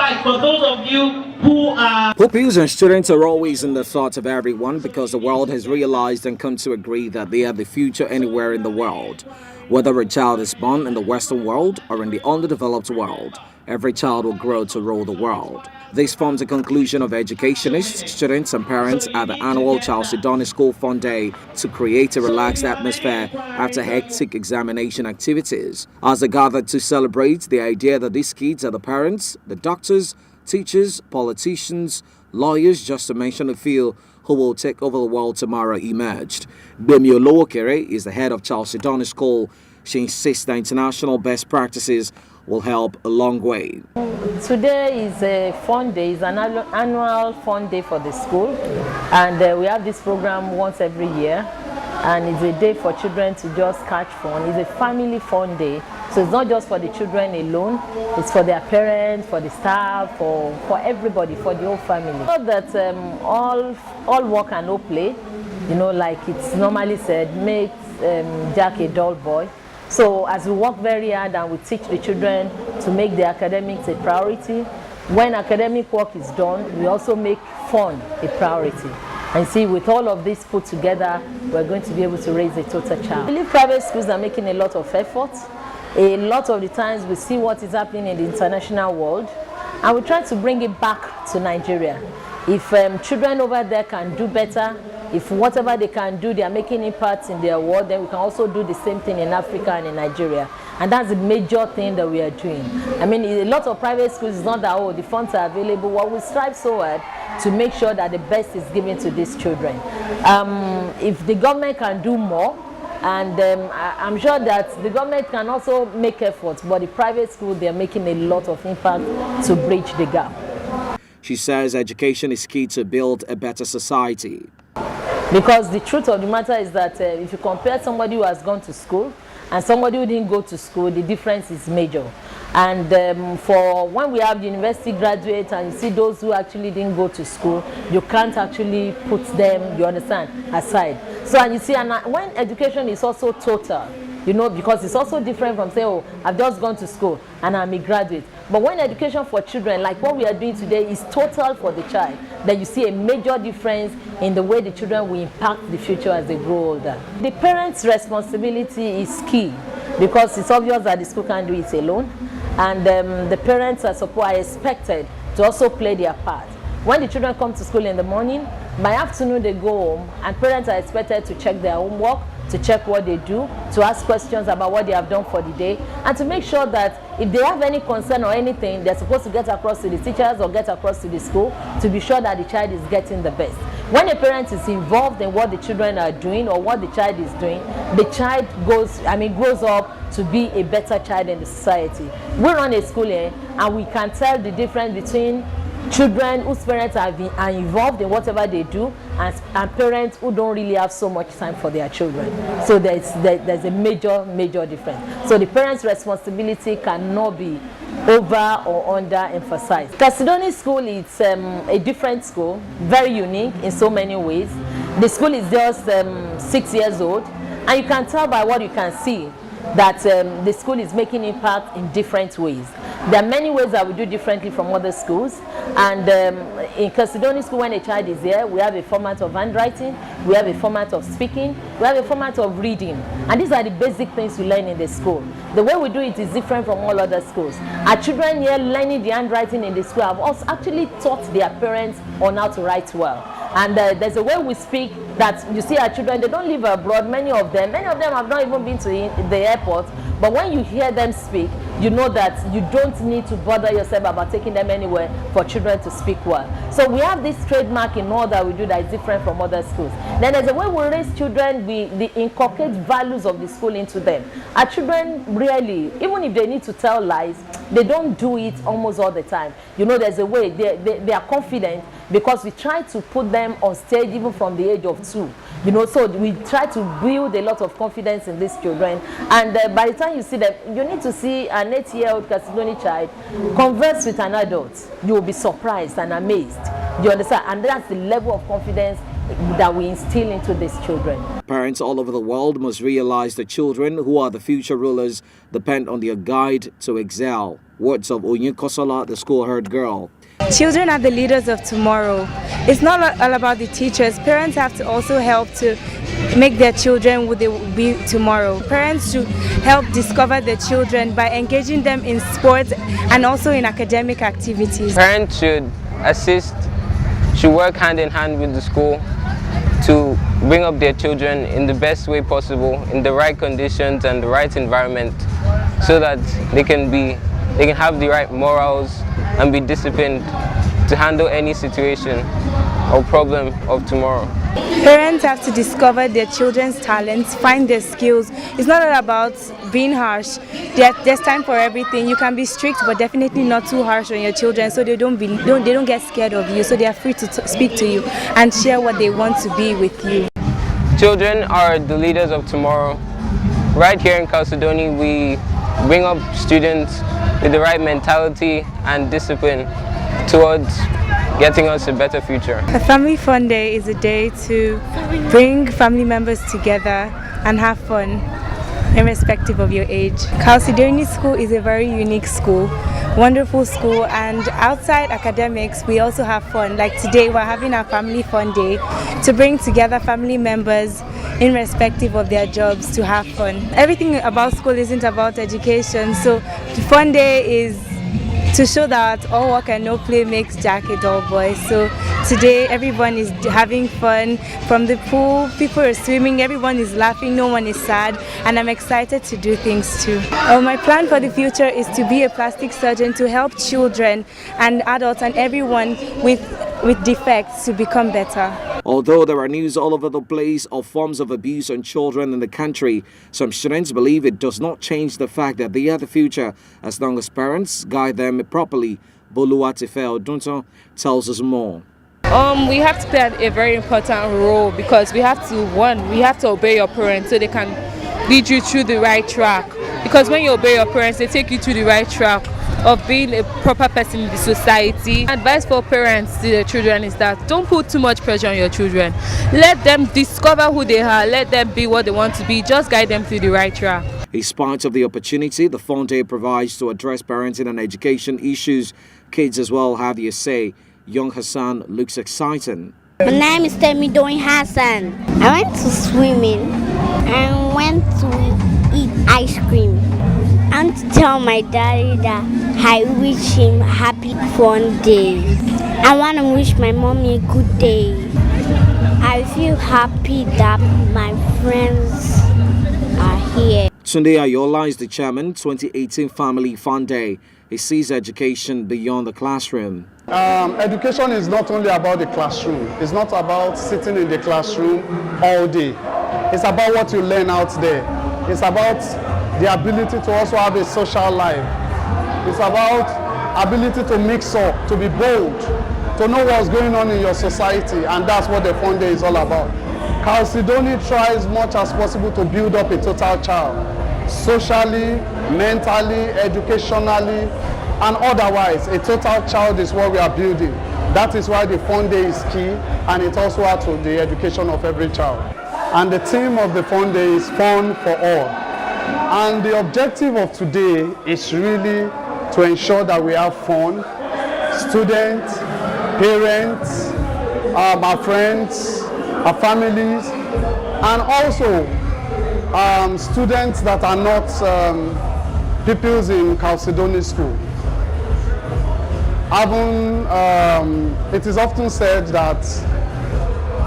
right, for those of you who are Pupils and students are always in the thoughts of everyone because the world has realized and come to agree that they are the future anywhere in the world. Whether a child is born in the Western world or in the underdeveloped world, every child will grow to rule the world. This forms a conclusion of educationists, students, and parents at the annual Chalcedony School Fun Day to create a relaxed atmosphere after hectic examination activities. As they gathered to celebrate the idea that these kids are the parents, the doctors, teachers, politicians, lawyers, just to mention a few, who will take over the world tomorrow emerged. Bemi Olowokere is the head of Chalcedony School. She insists that international best practices will help a long way. Today is a fun day, it's an annual fun day for the school, and we have this program once every year, and it's a day for children to just catch fun. It's a family fun day, so it's not just for the children alone, it's for their parents, for the staff, for everybody, for the whole family. So that all work and no play, like it's normally said, makes Jack a dull boy. So as we work very hard and we teach the children to make the academics a priority, when academic work is done, we also make fun a priority. And see, with all of this put together, we're going to be able to raise a total child. I believe private schools are making a lot of effort. A lot of the times we see what is happening in the international world, and we try to bring it back to Nigeria. If children over there can do better, if whatever they can do, they are making impact in their world, then we can also do the same thing in Africa and in Nigeria. And that's the major thing that we are doing. I mean, a lot of private schools, it's not that, the funds are available. What we strive so hard to make sure that the best is given to these children. If the government can do more, and I'm sure that the government can also make efforts, but the private school, they're making a lot of impact to bridge the gap. She says education is key to build a better society. Because the truth of the matter is that if you compare somebody who has gone to school and somebody who didn't go to school, the difference is major. And for when we have university graduates and you see those who actually didn't go to school, you can't actually put them, you understand, aside. So and you see, and when education is also total, because it's also different from saying, I've just gone to school and I'm a graduate. But when education for children, like what we are doing today, is total for the child, then you see a major difference in the way the children will impact the future as they grow older. The parents' responsibility is key because it's obvious that the school can't do it alone, and the parents are expected to also play their part. When the children come to school in the morning, by afternoon they go home, and parents are expected to check their homework, to check what they do, to ask questions about what they have done for the day, and to make sure that if they have any concern or anything, they're supposed to get across to the teachers or get across to the school to be sure that the child is getting the best. When a parent is involved in what the children are doing or what the child is doing, the child grows up to be a better child in the society. We run a school here, and we can tell the difference between children whose parents are involved in whatever they do and parents who don't really have so much time for their children. So there's a major difference. So the parents' responsibility cannot be over or under emphasized. Chalcedony School is a different school, very unique in so many ways. The school is just 6 years old, and you can tell by what you can see that the school is making impact in different ways. There are many ways that we do differently from other schools, and in Chalcedony School, when a child is here, we have a format of handwriting, we have a format of speaking, we have a format of reading, and these are the basic things we learn in the school. The way we do it is different from all other schools. Our children here learning the handwriting in the school have also actually taught their parents on how to write well. And there's a way we speak that you see our children, they don't live abroad, many of them have not even been to the airport, but when you hear them speak, you know that you don't need to bother yourself about taking them anywhere for children to speak well. So we have this trademark in all that we do that is different from other schools. Then there's a way we raise children, we inculcate values of the school into them. Our children really, even if they need to tell lies, they don't do it almost all the time. There's a way, they are confident because we try to put them on stage even from the age of 2. So we try to build a lot of confidence in these children, and by the time you see them, you need to see an 8-year-old Chalcedony child converse with an adult. You will be surprised and amazed. You understand? And that's the level of confidence that we instill into these children. Parents all over the world must realize that children, who are the future rulers, depend on their guide to excel. Words of Onye Kosola, the school-heard girl. Children are the leaders of tomorrow. It's not all about the teachers. Parents have to also help to make their children who they will be tomorrow. Parents should help discover their children by engaging them in sports and also in academic activities. Parents should assist, should work hand in hand with the school to bring up their children in the best way possible, in the right conditions and the right environment, so that they can have the right morals and be disciplined to handle any situation or problem of tomorrow. Parents have to discover their children's talents, find their skills. It's not all about being harsh. There's time for everything. You can be strict, but definitely not too harsh on your children, so they don't get scared of you. So they are free to speak to you and share what they want to be with you. Children are the leaders of tomorrow. Right here in Chalcedony, we bring up students with the right mentality and discipline towards getting us a better future. A family fun day is a day to bring family members together and have fun, irrespective of your age. Chalcedony School is a very unique school, wonderful school, and outside academics we also have fun. Like today we're having our family fun day to bring together family members irrespective of their jobs to have fun. Everything about school isn't about education, so the fun day is to show that all work and no play makes Jack a dull boy. So today everyone is having fun. From the pool, people are swimming, everyone is laughing, no one is sad, and I'm excited to do things too. My plan for the future is to be a plastic surgeon to help children and adults and everyone with defects to become better. Although there are news all over the place of forms of abuse on children in the country, some students believe it does not change the fact that they are the future as long as parents guide them properly. Boluwatife Odunto tells us more. We have to play a very important role because we have to obey your parents so they can lead you through the right track. Because when you obey your parents, they take you to the right track of being a proper person in the society. Advice for parents to their children is that don't put too much pressure on your children. Let them discover who they are, let them be what they want to be, just guide them through the right track. As part of the opportunity the Fun Day provides to address parenting and education issues, kids as well have their say. Young Hassan looks exciting. My name is Temidoin Hassan. I went to swimming and went to eat ice cream. I want to tell my daddy that I wish him happy fun day. I want to wish my mommy a good day. I feel happy that my friends are here. Tunde Ayola is the chairman, 2018 Family Fun Day. He sees education beyond the classroom. Education is not only about the classroom. It's not about sitting in the classroom all day. It's about what you learn out there. It's about the ability to also have a social life. It's about ability to mix up, to be bold, to know what's going on in your society, and that's what the Fun Day is all about. Chalcedony tries much as possible to build up a total child, socially, mentally, educationally, and otherwise. A total child is what we are building. That is why the Fun Day is key, and it also adds to the education of every child. And the theme of the Fun Day is fun for all. And the objective of today is really to ensure that we have fun. Students, parents, our friends, our families, and also students that are not pupils in Chalcedony School. It is often said that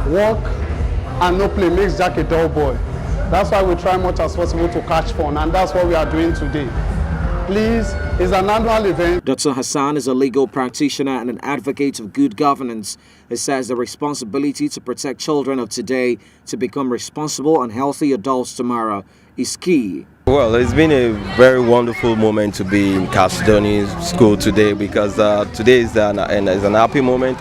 work and no play makes Jack a dull boy. That's why we try much as possible to catch fun, and that's what we are doing today. Please, it's an annual event. Dr. Hassan is a legal practitioner and an advocate of good governance. He says the responsibility to protect children of today to become responsible and healthy adults tomorrow is key. Well, it's been a very wonderful moment to be in Chalcedony School today because today is an happy moment,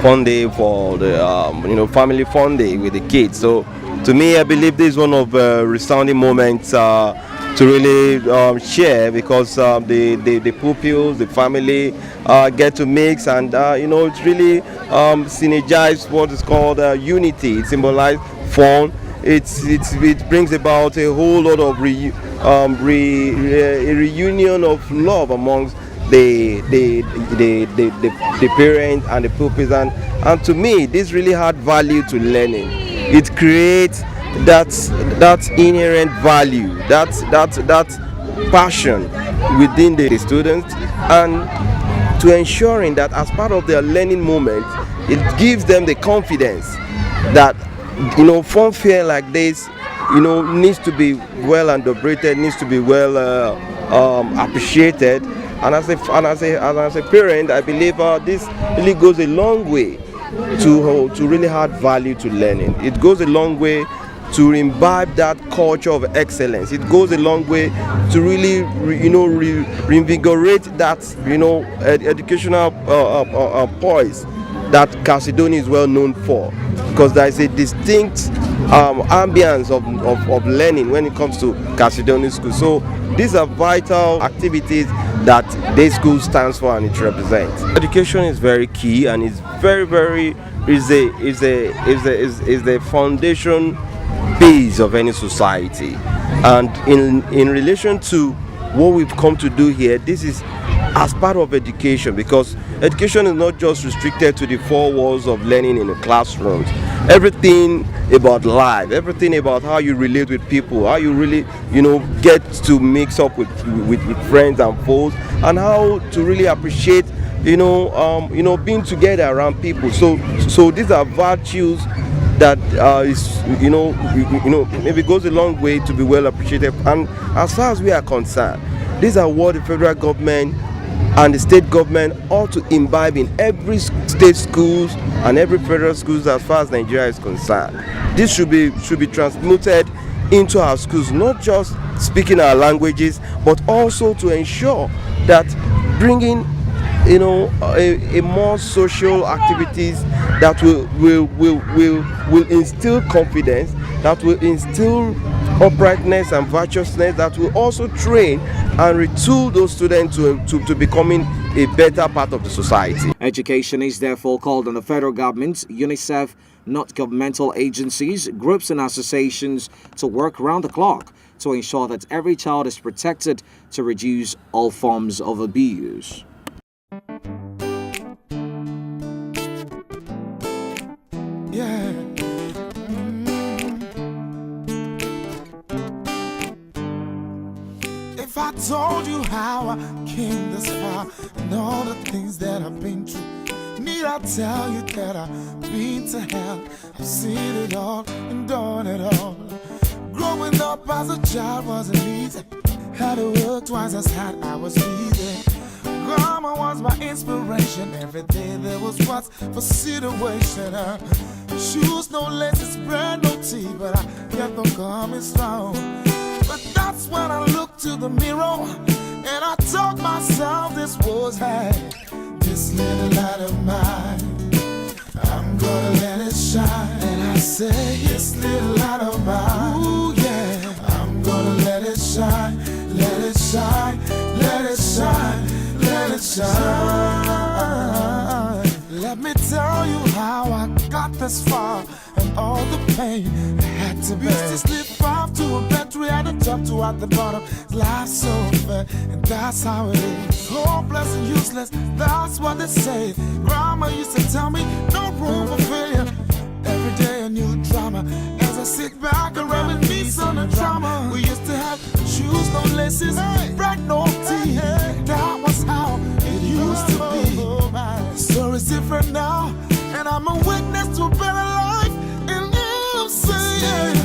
fun day for the family fun day with the kids. So to me, I believe this is one of the resounding moments share, because the pupils, the family get to mix, and it's really synergize what is called unity. It symbolizes fun. It brings about a whole lot of a reunion of love amongst the parents and the pupils, and to me this really had value to learning. It creates that inherent value, that passion within the students, and to ensuring that as part of their learning moment, it gives them the confidence that fun fair like this needs to be well underrated, needs to be well appreciated. And as a parent, I believe this really goes a long way to really add value to learning. It goes a long way to imbibe that culture of excellence. It goes a long way to really reinvigorate that educational poise that Chalcedony is well known for, because there is a distinct ambience of learning when it comes to Chalcedony School. So these are vital activities that this school stands for and it represents. Education is very key, and it's very is the foundation base of any society. And in relation to what we've come to do here, this is as part of education, because education is not just restricted to the four walls of learning in the classrooms. Everything about life, everything about how you relate with people, how you really get to mix up with friends and foes, and how to really appreciate being together around people. So these are virtues that maybe goes a long way to be well appreciated. And as far as we are concerned, these are what the federal government and the state government ought to imbibe in every state schools and every federal schools as far as Nigeria is concerned. This should be transmuted into our schools, not just speaking our languages, but also to ensure that bringing a more social activities that will instill confidence, that will instill uprightness and virtuousness, that will also train and retool those students to becoming a better part of the society. Education is therefore called on the federal government, UNICEF, not governmental agencies, groups and associations to work round the clock to ensure that every child is protected to reduce all forms of abuse. Yeah. If I told you how I came this far and all the things that I've been through, need I tell you that I've been to hell? I've seen it all and done it all. Growing up as a child wasn't easy. Had to work twice as hard, I was easy. Grandma was my inspiration. Every day there was what's for situation. Shoes, no laces, bread, no tea, but I kept on coming strong. But that's when I looked to the mirror and I told myself this was this little light of mine, I'm gonna let it shine. And I say, this little light of mine, ooh yeah, I'm gonna let it shine, let it shine, let it shine, let it shine. Let me tell you how I got this far and all the pain I had to bear. Used to slip off to a battery at the top to at the bottom. Life's so fair, and that's how it is. Hopeless and useless, that's what they say. Grandma used to tell me, no room for failure. Every day a new drama. As I sit back and reminisce on the drama. We used to have shoes, no laces, bread, no tea. That was how it used to be. The story's different now, and I'm a witness to a better life. And I'm saying,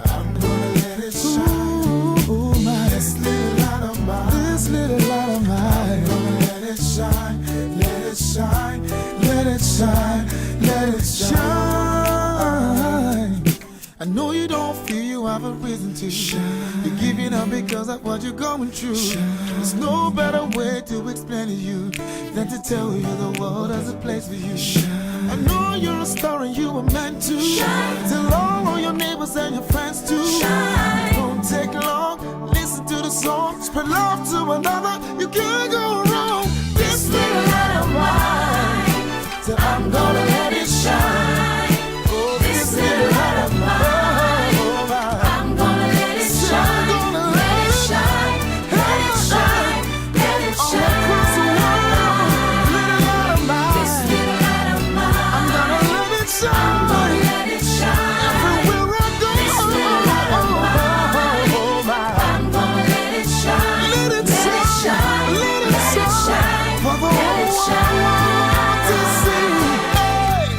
I'm gonna let it shine. Ooh, my, this little light of mine, this little light of mine. I'm gonna let it shine, let it shine, let it shine, let it shine. I know you don't feel you have a reason to shine. You're giving up because of what you're going through. There's no better way to explain to you than to tell you the world has a place for you. I know you're a star and you were meant to shine. Tell all of your neighbors and your friends to shine. Don't song, spread love to another. You can't go wrong. This little light of mine, so I'm gonna let it shine. Oh, this little light of mine, I'm gonna let it shine. Let it shine, let it shine, let it shine. Across the world, little light of mine. This little light of mine, I'm gonna let it shine. I'm gonna let it shine. Everywhere I go, this little light of mine, I'm gonna let it shine. Let it shine, let it shine, for the whole world to see.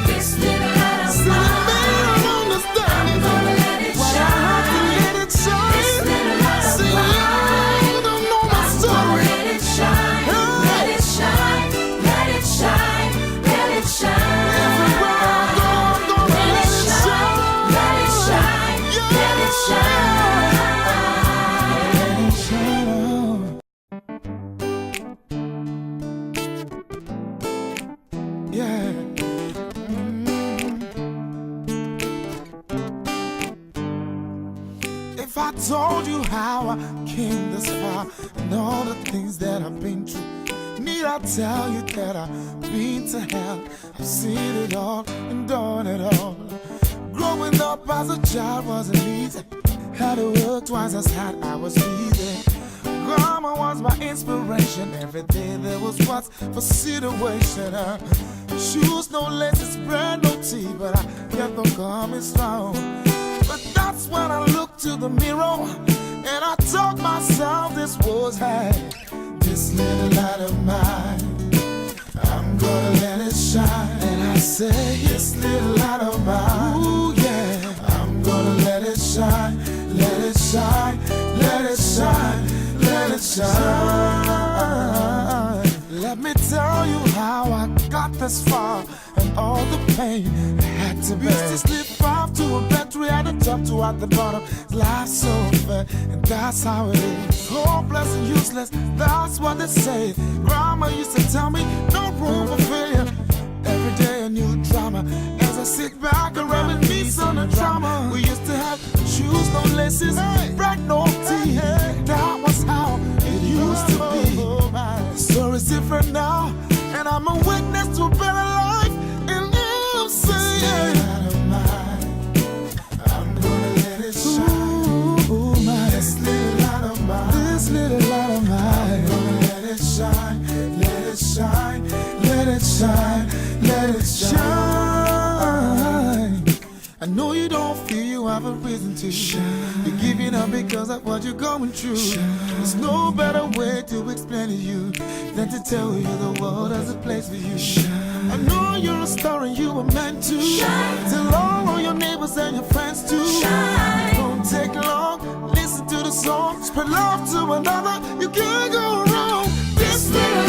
This little light of mine, I'm gonna let it shine. Let it shine. This little light of mine, you don't know my story. Let it shine, let it shine, let it shine, let it shine. Everywhere I go, I'm gonna let it shine. Let it shine, let it shine. Let it shine. Yeah. If I told you how I came this far and all the things that I've been through, need I tell you that I've been to hell? I've seen it all and done it all. Growing up as a child wasn't easy. Had to work twice as hard, I was easy. Grandma was my inspiration. Every day there was what's for situation. Shoes, no laces, bread, no tea, but I kept on coming strong. But that's when I looked to the mirror and I told myself this was hey, this little light of mine, I'm gonna let it shine. And I say, this little light of mine, ooh yeah, I'm gonna let it shine, let it shine, let it shine, let it shine. Let me tell you how I got this far and all the pain I had to bear. Used to slip off to a battery at the top to at the bottom. Life's so fair, and that's how it is. Hopeless and useless, that's what they say. Grandma used to tell me, no room for failure. Every day a new drama. As I sit back and reminisce on the drama. We used to have shoes, no laces, bread, no tea. That was how it used to be. The story's different now, and I'm a witness to a better life. And I'm saying, I'm gonna let it shine. Ooh, my, this little light of mine, this little light of mine, I'm gonna let it shine, let it shine, let it shine, let it shine. I know you don't feel you have a reason to shine. You're giving up because of what you're going through. There's no better way to explain to you than to tell you the world has a place for you. I know you're a star and you were meant to shine. Tell all of your neighbors and your friends to shine. It won't take long, listen to the song, spread love to another. You can't go wrong. This little